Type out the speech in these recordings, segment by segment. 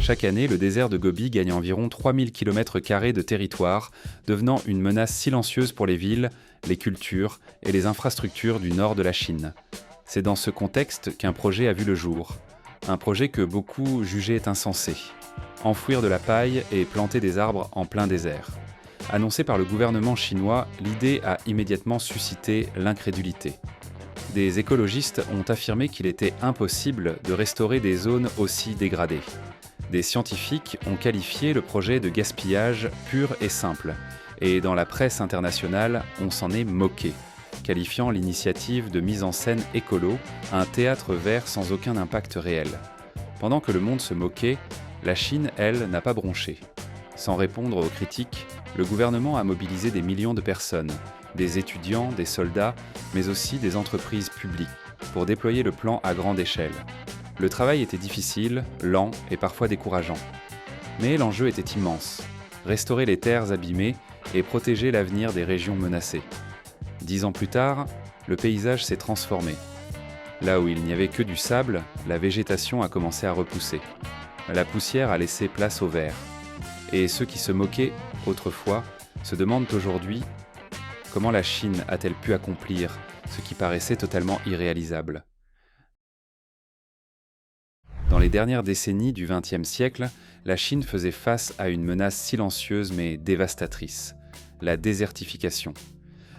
Chaque année, le désert de Gobi gagne environ 3000 km² de territoire, devenant une menace silencieuse pour les villes, les cultures et les infrastructures du nord de la Chine. C'est dans ce contexte qu'un projet a vu le jour. Un projet que beaucoup jugeaient insensé. Enfouir de la paille et planter des arbres en plein désert. Annoncé par le gouvernement chinois, l'idée a immédiatement suscité l'incrédulité. Des écologistes ont affirmé qu'il était impossible de restaurer des zones aussi dégradées. Des scientifiques ont qualifié le projet de gaspillage pur et simple, et dans la presse internationale, on s'en est moqué, qualifiant l'initiative de mise en scène écolo, un théâtre vert sans aucun impact réel. Pendant que le monde se moquait, la Chine, elle, n'a pas bronché. Sans répondre aux critiques, le gouvernement a mobilisé des millions de personnes, des étudiants, des soldats, mais aussi des entreprises publiques, pour déployer le plan à grande échelle. Le travail était difficile, lent et parfois décourageant. Mais l'enjeu était immense, restaurer les terres abîmées et protéger l'avenir des régions menacées. 10 ans plus tard, le paysage s'est transformé. Là où il n'y avait que du sable, la végétation a commencé à repousser. La poussière a laissé place au vert. Et ceux qui se moquaient autrefois se demandent aujourd'hui comment la Chine a-t-elle pu accomplir ce qui paraissait totalement irréalisable. Dans les dernières décennies du XXe siècle, la Chine faisait face à une menace silencieuse mais dévastatrice, la désertification.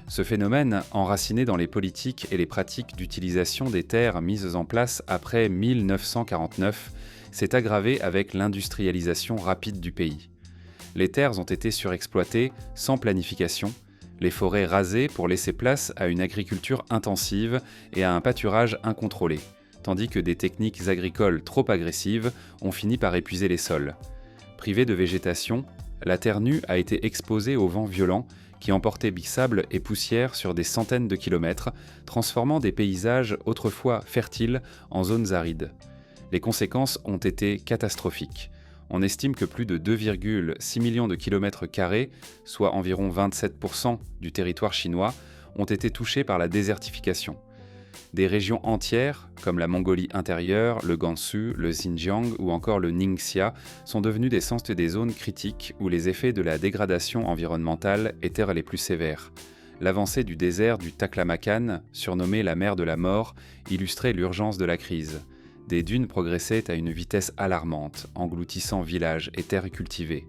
Ce phénomène, enraciné dans les politiques et les pratiques d'utilisation des terres mises en place après 1949, s'est aggravé avec l'industrialisation rapide du pays. Les terres ont été surexploitées sans planification, les forêts rasées pour laisser place à une agriculture intensive et à un pâturage incontrôlé, tandis que des techniques agricoles trop agressives ont fini par épuiser les sols. Privée de végétation, la terre nue a été exposée aux vents violents qui emportaient sable et poussière sur des centaines de kilomètres, transformant des paysages autrefois fertiles en zones arides. Les conséquences ont été catastrophiques. On estime que plus de 2,6 millions de kilomètres carrés, soit environ 27% du territoire chinois, ont été touchés par la désertification. Des régions entières, comme la Mongolie intérieure, le Gansu, le Xinjiang ou encore le Ningxia, sont devenues des zones critiques où les effets de la dégradation environnementale étaient les plus sévères. L'avancée du désert du Taklamakan, surnommé la mer de la mort, illustrait l'urgence de la crise. Des dunes progressaient à une vitesse alarmante, engloutissant villages et terres cultivées.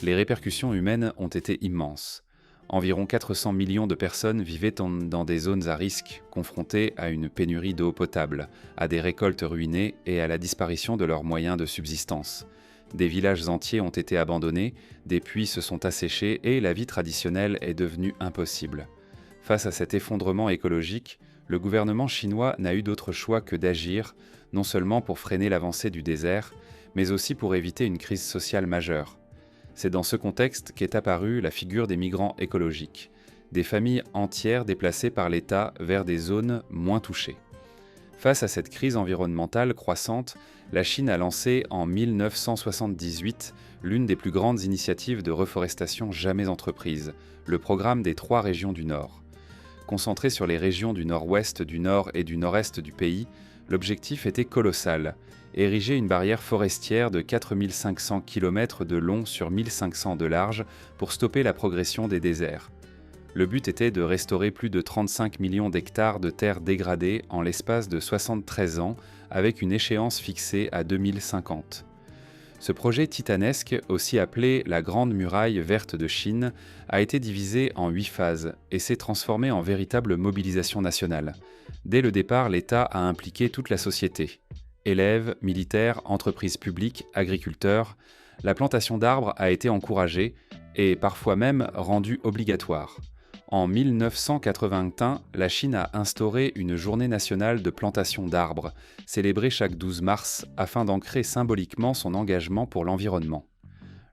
Les répercussions humaines ont été immenses. Environ 400 millions de personnes vivaient dans des zones à risque, confrontées à une pénurie d'eau potable, à des récoltes ruinées et à la disparition de leurs moyens de subsistance. Des villages entiers ont été abandonnés, des puits se sont asséchés et la vie traditionnelle est devenue impossible. Face à cet effondrement écologique, le gouvernement chinois n'a eu d'autre choix que d'agir, non seulement pour freiner l'avancée du désert, mais aussi pour éviter une crise sociale majeure. C'est dans ce contexte qu'est apparue la figure des migrants écologiques, des familles entières déplacées par l'État vers des zones moins touchées. Face à cette crise environnementale croissante, la Chine a lancé en 1978 l'une des plus grandes initiatives de reforestation jamais entreprises, le programme des 3 régions du Nord. Concentré sur les régions du nord-ouest, du nord et du nord-est du pays, l'objectif était colossal, ériger une barrière forestière de 4500 km de long sur 1500 de large pour stopper la progression des déserts. Le but était de restaurer plus de 35 millions d'hectares de terres dégradées en l'espace de 73 ans, avec une échéance fixée à 2050. Ce projet titanesque, aussi appelé la Grande Muraille verte de Chine, a été divisé en 8 phases et s'est transformé en véritable mobilisation nationale. Dès le départ, l'État a impliqué toute la société. Élèves, militaires, entreprises publiques, agriculteurs, la plantation d'arbres a été encouragée et parfois même rendue obligatoire. En 1981, la Chine a instauré une journée nationale de plantation d'arbres, célébrée chaque 12 mars afin d'ancrer symboliquement son engagement pour l'environnement.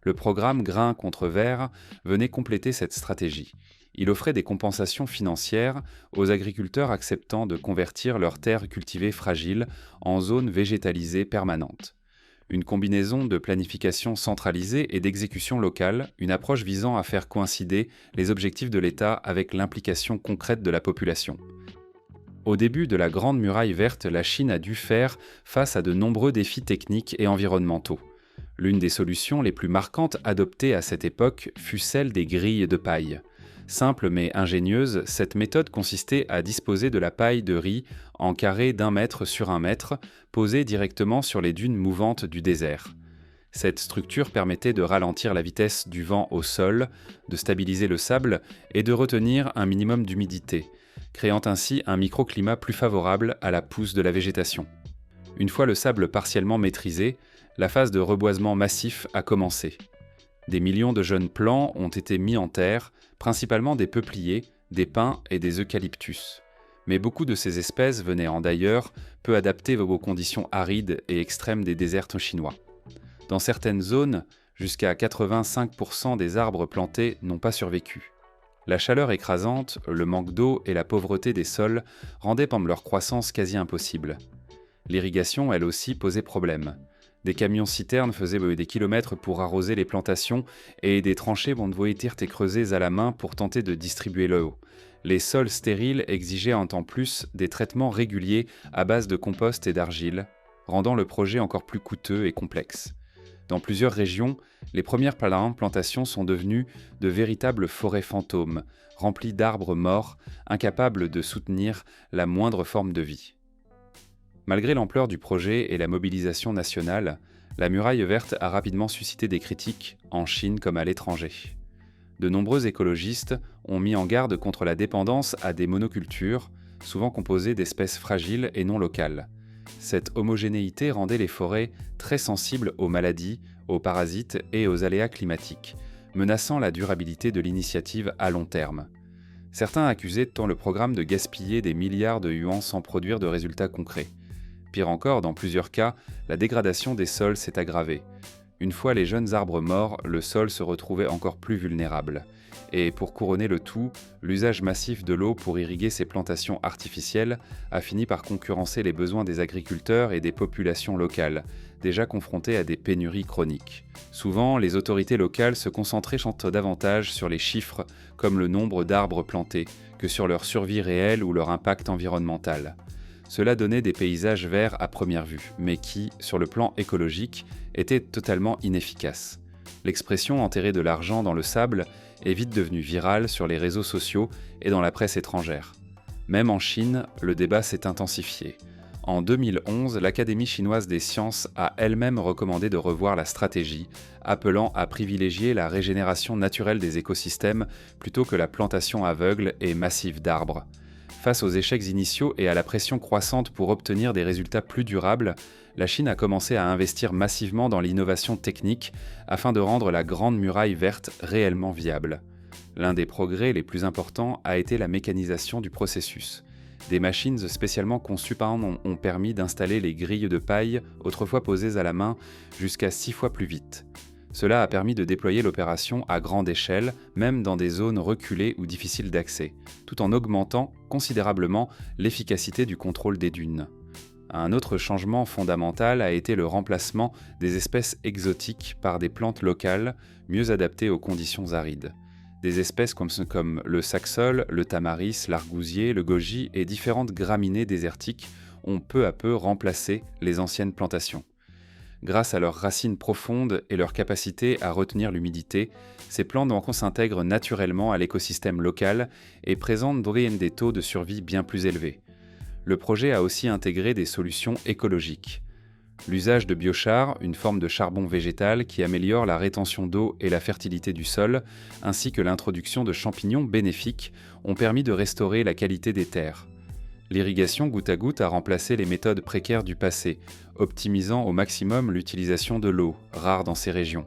Le programme Grains contre Verts venait compléter cette stratégie. Il offrait des compensations financières aux agriculteurs acceptant de convertir leurs terres cultivées fragiles en zones végétalisées permanentes. Une combinaison de planification centralisée et d'exécution locale, une approche visant à faire coïncider les objectifs de l'État avec l'implication concrète de la population. Au début de la Grande Muraille verte, la Chine a dû faire face à de nombreux défis techniques et environnementaux. L'une des solutions les plus marquantes adoptées à cette époque fut celle des grilles de paille. Simple mais ingénieuse, cette méthode consistait à disposer de la paille de riz en carrés d'1 mètre sur 1 mètre, posée directement sur les dunes mouvantes du désert. Cette structure permettait de ralentir la vitesse du vent au sol, de stabiliser le sable et de retenir un minimum d'humidité, créant ainsi un microclimat plus favorable à la pousse de la végétation. Une fois le sable partiellement maîtrisé, la phase de reboisement massif a commencé. Des millions de jeunes plants ont été mis en terre, principalement des peupliers, des pins et des eucalyptus. Mais beaucoup de ces espèces venaient en d'ailleurs, peu adaptées aux conditions arides et extrêmes des déserts chinois. Dans certaines zones, jusqu'à 85% des arbres plantés n'ont pas survécu. La chaleur écrasante, le manque d'eau et la pauvreté des sols rendaient leur croissance quasi impossible. L'irrigation, elle aussi, posait problème. Des camions-citernes faisaient des kilomètres pour arroser les plantations et des tranchées devaient être creusées à la main pour tenter de distribuer l'eau. Les sols stériles exigeaient en temps plus des traitements réguliers à base de compost et d'argile, rendant le projet encore plus coûteux et complexe. Dans plusieurs régions, les premières plantations sont devenues de véritables forêts fantômes, remplies d'arbres morts, incapables de soutenir la moindre forme de vie. Malgré l'ampleur du projet et la mobilisation nationale, la muraille verte a rapidement suscité des critiques, en Chine comme à l'étranger. De nombreux écologistes ont mis en garde contre la dépendance à des monocultures, souvent composées d'espèces fragiles et non locales. Cette homogénéité rendait les forêts très sensibles aux maladies, aux parasites et aux aléas climatiques, menaçant la durabilité de l'initiative à long terme. Certains accusaient le programme de gaspiller des milliards de yuans sans produire de résultats concrets. Pire encore, dans plusieurs cas, la dégradation des sols s'est aggravée. Une fois les jeunes arbres morts, le sol se retrouvait encore plus vulnérable. Et pour couronner le tout, l'usage massif de l'eau pour irriguer ces plantations artificielles a fini par concurrencer les besoins des agriculteurs et des populations locales, déjà confrontées à des pénuries chroniques. Souvent, les autorités locales se concentraient davantage sur les chiffres, comme le nombre d'arbres plantés, que sur leur survie réelle ou leur impact environnemental. Cela donnait des paysages verts à première vue, mais qui, sur le plan écologique, étaient totalement inefficaces. L'expression « enterrer de l'argent dans le sable » est vite devenue virale sur les réseaux sociaux et dans la presse étrangère. Même en Chine, le débat s'est intensifié. En 2011, l'Académie chinoise des sciences a elle-même recommandé de revoir la stratégie, appelant à privilégier la régénération naturelle des écosystèmes plutôt que la plantation aveugle et massive d'arbres. Face aux échecs initiaux et à la pression croissante pour obtenir des résultats plus durables, la Chine a commencé à investir massivement dans l'innovation technique afin de rendre la Grande Muraille verte réellement viable. L'un des progrès les plus importants a été la mécanisation du processus. Des machines spécialement conçues ont permis d'installer les grilles de paille, autrefois posées à la main, jusqu'à 6 fois plus vite. Cela a permis de déployer l'opération à grande échelle, même dans des zones reculées ou difficiles d'accès, tout en augmentant considérablement l'efficacité du contrôle des dunes. Un autre changement fondamental a été le remplacement des espèces exotiques par des plantes locales mieux adaptées aux conditions arides. Des espèces comme le saxol, le tamaris, l'argousier, le goji et différentes graminées désertiques ont peu à peu remplacé les anciennes plantations. Grâce à leurs racines profondes et leur capacité à retenir l'humidité, ces plantes s'intègrent naturellement à l'écosystème local et présentent des taux de survie bien plus élevés. Le projet a aussi intégré des solutions écologiques. L'usage de biochar, une forme de charbon végétal qui améliore la rétention d'eau et la fertilité du sol, ainsi que l'introduction de champignons bénéfiques, ont permis de restaurer la qualité des terres. L'irrigation goutte à goutte a remplacé les méthodes précaires du passé, optimisant au maximum l'utilisation de l'eau, rare dans ces régions.